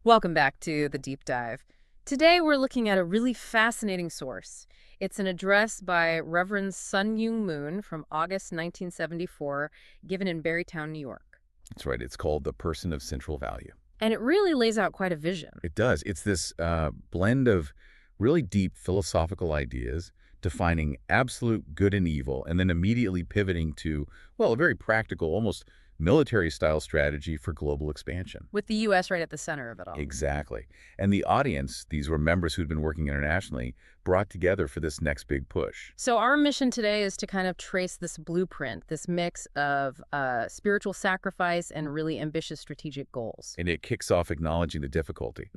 Welcome back to The Deep Dive. Today we're looking at a really fascinating source. It's an address by Reverend Sun Myung Moon from August 1974, given in Barrytown, New York. That's right. It's called The Person of Central Value. And it really lays out quite a vision. It does. It's this blend of really deep philosophical ideas, defining absolute good and evil, and then immediately pivoting to, well, a very practical, almost military-style strategy for global expansion. With the U.S. right at the center of it all. Exactly. And the audience, these were members who'd been working internationally, brought together for this next big push. So our mission today is to kind of trace this blueprint, this mix of spiritual sacrifice and really ambitious strategic goals. And it kicks off acknowledging the difficulty.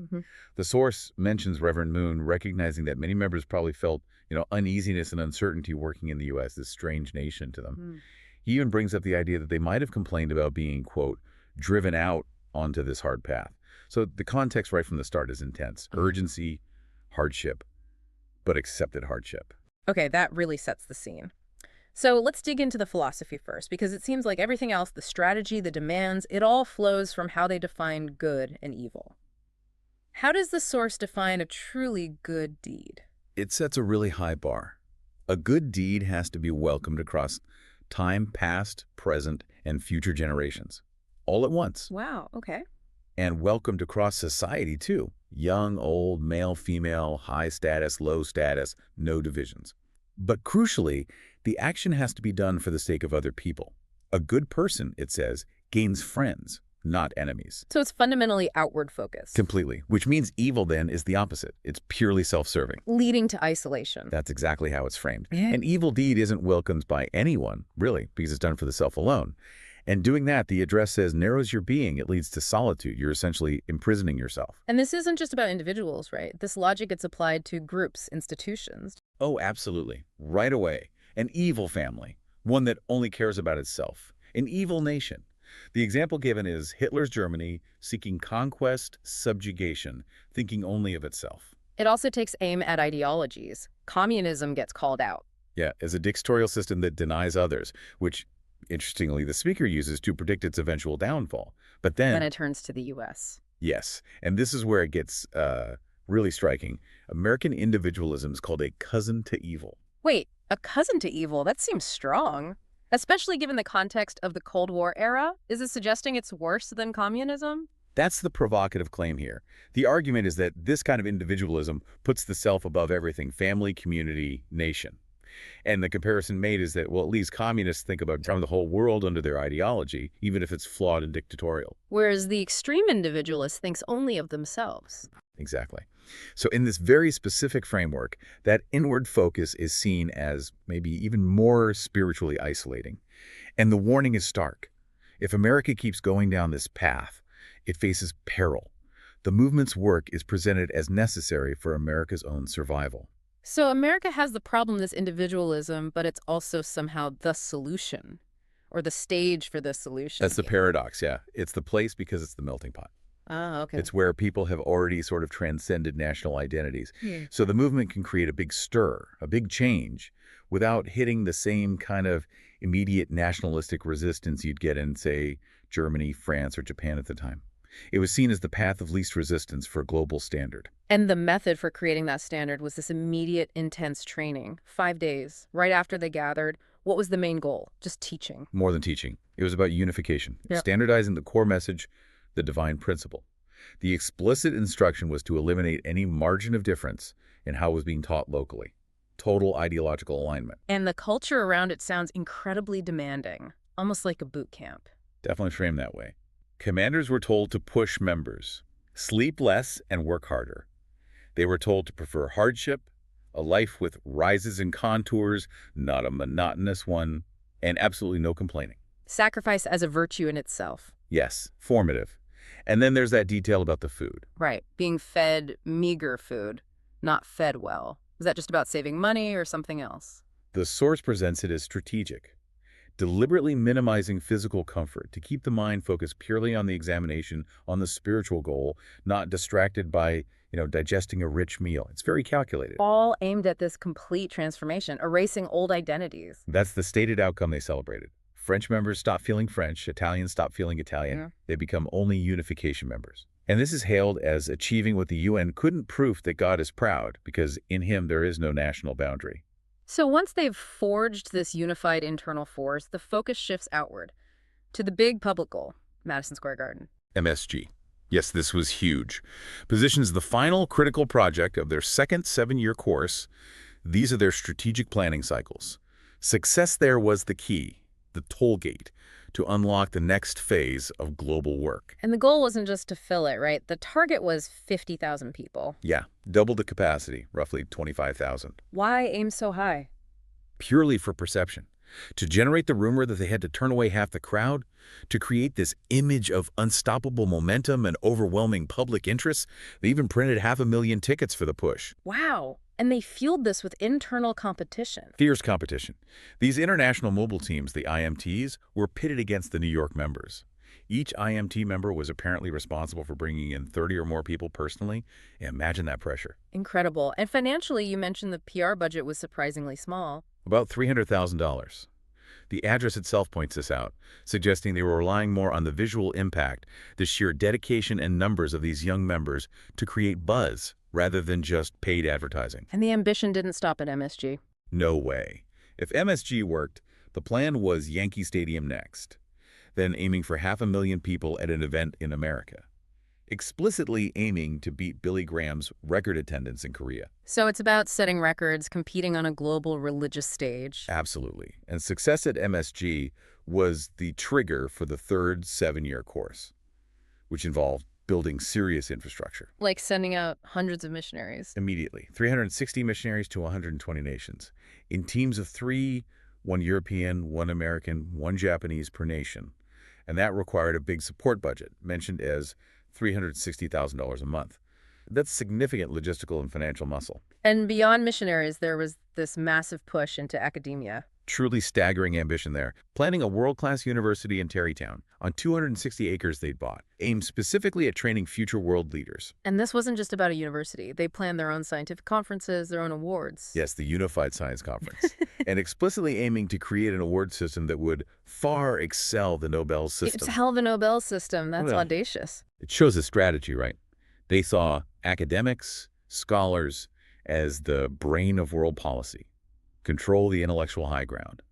The source mentions Reverend Moon, recognizing that many members probably felt, uneasiness and uncertainty working in the U.S., this strange nation to them. He even brings up the idea that they might have complained about being, quote, driven out onto this hard path. So the context right from the start is intense. Urgency, hardship, but accepted hardship. Okay, that really sets the scene. So let's dig into the philosophy first, because it seems like everything else, the strategy, the demands, it all flows from how they define good and evil. How does the source define a truly good deed? It sets a really high bar. A good deed has to be welcomed across time, past, present, and future generations, all at once. Wow, okay. And welcomed across society, too. Young, old, male, female, high status, low status, no divisions. But crucially, the action has to be done for the sake of other people. A good person, it says, gains friends, not enemies. So it's fundamentally outward focused. Completely. Which means evil, then, is the opposite. It's purely self-serving. Leading to isolation. That's exactly how it's framed. Yeah. An evil deed isn't welcomed by anyone, really, because it's done for the self alone. And doing that, the address says, narrows your being. It leads to solitude. You're essentially imprisoning yourself. And this isn't just about individuals, right? This logic gets applied to groups, institutions. Oh, absolutely. Right away. An evil family. One that only cares about itself. An evil nation. The example given is Hitler's Germany seeking conquest, subjugation, thinking only of itself. It also takes aim at ideologies. Communism gets called out. Yeah, as a dictatorial system that denies others, which, interestingly, the speaker uses to predict its eventual downfall. But then it turns to the U.S. Yes, and this is where it gets really striking. American individualism is called a cousin to evil. Wait, a cousin to evil? That seems strong. Especially given the context of the Cold War era. Is it suggesting it's worse than communism? That's the provocative claim here. The argument is that this kind of individualism puts the self above everything: family, community, nation. And the comparison made is that, well, at least communists think about drawing the whole world under their ideology, even if it's flawed and dictatorial. Whereas the extreme individualist thinks only of themselves. Exactly. So in this very specific framework, that inward focus is seen as maybe even more spiritually isolating. And the warning is stark. If America keeps going down this path, it faces peril. The movement's work is presented as necessary for America's own survival. So America has the problem, this individualism, but it's also somehow the solution, or the stage for the solution. That's the paradox, yeah. It's the place because it's the melting pot. Ah, okay. It's where people have already sort of transcended national identities. So the movement can create a big stir, a big change, without hitting the same kind of immediate nationalistic resistance you'd get in, say, Germany, France, or Japan at the time. It was seen as the path of least resistance for a global standard. And the method for creating that standard was this immediate, intense training. 5 days, right after they gathered. What was the main goal? Just teaching. More than teaching. It was about unification, Yep. standardizing the core message, the divine principle. The explicit instruction was to eliminate any margin of difference in how it was being taught locally. Total ideological alignment. And the culture around it sounds incredibly demanding, almost like a boot camp. Definitely framed that way. Commanders were told to push members, sleep less and work harder. They were told to prefer hardship, a life with rises and contours, not a monotonous one, and absolutely no complaining. Sacrifice as a virtue in itself. Yes, formative. And then there's that detail about the food. Right, being fed meager food, not fed well. Is that just about saving money or something else? The source presents it as strategic, deliberately minimizing physical comfort to keep the mind focused purely on the examination, on the spiritual goal, not distracted by, digesting a rich meal. It's very calculated. All aimed at this complete transformation, erasing old identities. That's the stated outcome they celebrated. French members stop feeling French, Italians stop feeling Italian. Yeah. They become only unification members. And this is hailed as achieving what the UN couldn't prove that God is proud, because in him there is no national boundary. So once they've forged this unified internal force, the focus shifts outward to the big public goal, Madison Square Garden. MSG. Yes, this was huge. Positions the final critical project of their second 7-year course. These are their strategic planning cycles. Success there was the key, the toll gate, to unlock the next phase of global work. And the goal wasn't just to fill it, right? The target was 50,000 people. Yeah, double the capacity, roughly 25,000. Why aim so high? Purely for perception. To generate the rumor that they had to turn away half the crowd, to create this image of unstoppable momentum and overwhelming public interest, they even printed 500,000 tickets for the push. Wow. And they fueled this with internal competition. Fierce competition. These international mobile teams, the IMTs, were pitted against the New York members. Each IMT member was apparently responsible for bringing in 30 or more people personally. Imagine that pressure. Incredible. And financially, you mentioned the PR budget was surprisingly small. About $300,000. The address itself points this out, suggesting they were relying more on the visual impact, the sheer dedication and numbers of these young members to create buzz rather than just paid advertising. And the ambition didn't stop at MSG. No way. If MSG worked, the plan was Yankee Stadium next, then aiming for 500,000 people at an event in America, explicitly aiming to beat Billy Graham's record attendance in Korea. So it's about setting records, competing on a global religious stage. Absolutely. And success at MSG was the trigger for the third 7-year course, which involved building serious infrastructure. Like sending out hundreds of missionaries. Immediately, 360 missionaries to 120 nations, in teams of 3, 1 European, 1 American, 1 Japanese per nation. And that required a big support budget, mentioned as $360,000 a month. That's significant logistical and financial muscle. And beyond missionaries, there was this massive push into academia. Truly staggering ambition there. Planning a world-class university in Tarrytown on 260 acres they'd bought, aimed specifically at training future world leaders. And this wasn't just about a university. They planned their own scientific conferences, their own awards. Yes, the Unified Science Conference. And explicitly aiming to create an award system that would far excel the Nobel system. It's hell of a Nobel system. That's Well, audacious. It shows a strategy, right? They saw academics, scholars, as the brain of world policy, control the intellectual high ground.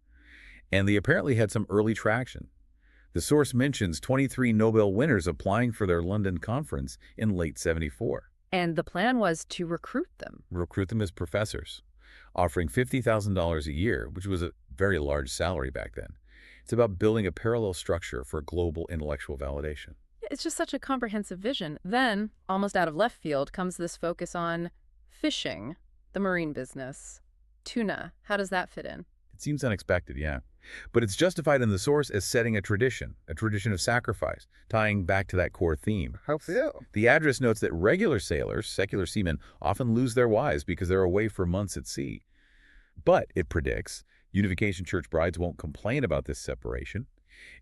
And they apparently had some early traction. The source mentions 23 Nobel winners applying for their London conference in late '74. And the plan was to recruit them. Recruit them as professors, offering $50,000 a year, which was a very large salary back then. It's about building a parallel structure for global intellectual validation. It's just such a comprehensive vision. Then, almost out of left field, comes this focus on fishing, the marine business. Tuna, how does that fit in? It seems unexpected, yeah. But it's justified in the source as setting a tradition of sacrifice, tying back to that core theme. Hope so. The address notes that regular sailors, secular seamen, often lose their wives because they're away for months at sea. But, it predicts, Unification Church brides won't complain about this separation.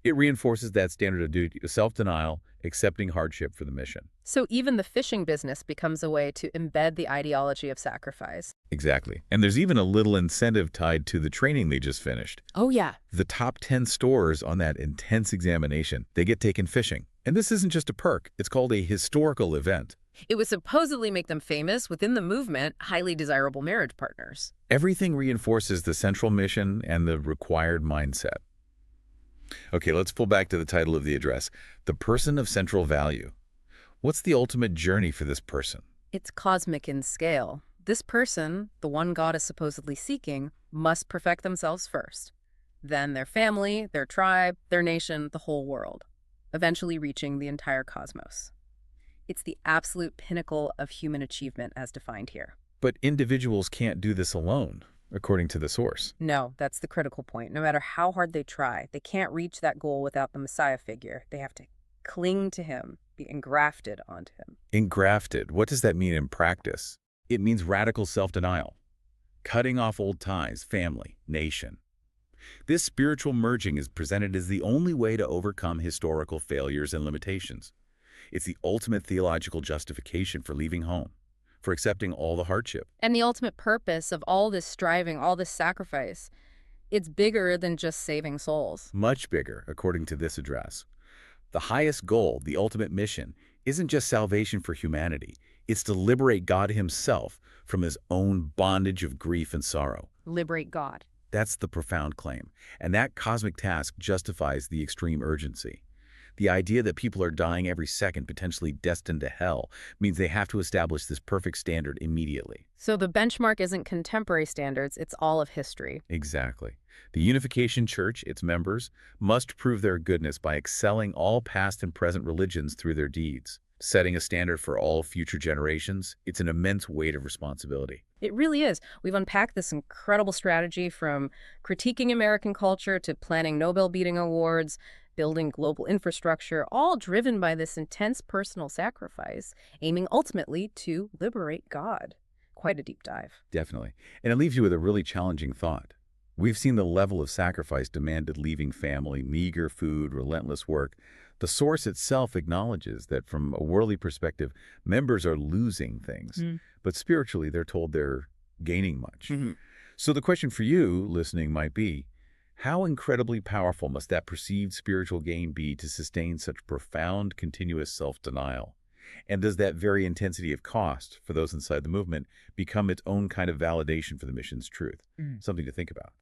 It reinforces that standard of duty, self-denial, accepting hardship for the mission. So even the fishing business becomes a way to embed the ideology of sacrifice. Exactly. And there's even a little incentive tied to the training they just finished. Oh, yeah. The top 10 stores on that intense examination, they get taken fishing. And this isn't just a perk. It's called a historical event. It would supposedly make them famous within the movement, highly desirable marriage partners. Everything reinforces the central mission and the required mindset. Okay, let's pull back to the title of the address, The Person of Central Value. What's the ultimate journey for this person? It's cosmic in scale. This person, the one God is supposedly seeking, must perfect themselves first. Then their family, their tribe, their nation, the whole world, eventually reaching the entire cosmos. It's the absolute pinnacle of human achievement as defined here. But individuals can't do this alone, according to the source. No, that's the critical point. No matter how hard they try, they can't reach that goal without the Messiah figure. They have to cling to him, be engrafted onto him. Engrafted, what does that mean in practice? It means radical self-denial, cutting off old ties, family, nation. This spiritual merging is presented as the only way to overcome historical failures and limitations. It's the ultimate theological justification for leaving home, for accepting all the hardship. And the ultimate purpose of all this striving, all this sacrifice, It's bigger than just saving souls. Much bigger, according to this address. The highest goal, the ultimate mission, isn't just salvation for humanity. It's to liberate God himself from his own bondage of grief and sorrow. Liberate God. That's the profound claim. And that cosmic task justifies the extreme urgency. The idea that people are dying every second, potentially destined to hell, means they have to establish this perfect standard immediately. So the benchmark isn't contemporary standards, it's all of history. Exactly. The Unification Church, its members, must prove their goodness by excelling all past and present religions through their deeds. Setting a standard for all future generations, it's an immense weight of responsibility. It really is. We've unpacked this incredible strategy from critiquing American culture to planning Nobel-beating awards, building global infrastructure, all driven by this intense personal sacrifice, aiming ultimately to liberate God. Quite a deep dive. Definitely. And it leaves you with a really challenging thought. We've seen the level of sacrifice demanded leaving family, meager food, relentless work. The source itself acknowledges that from a worldly perspective, members are losing things, but spiritually they're told they're gaining much. So the question for you, listening, might be, how incredibly powerful must that perceived spiritual gain be to sustain such profound, continuous self-denial? And does that very intensity of cost for those inside the movement become its own kind of validation for the mission's truth? Something to think about.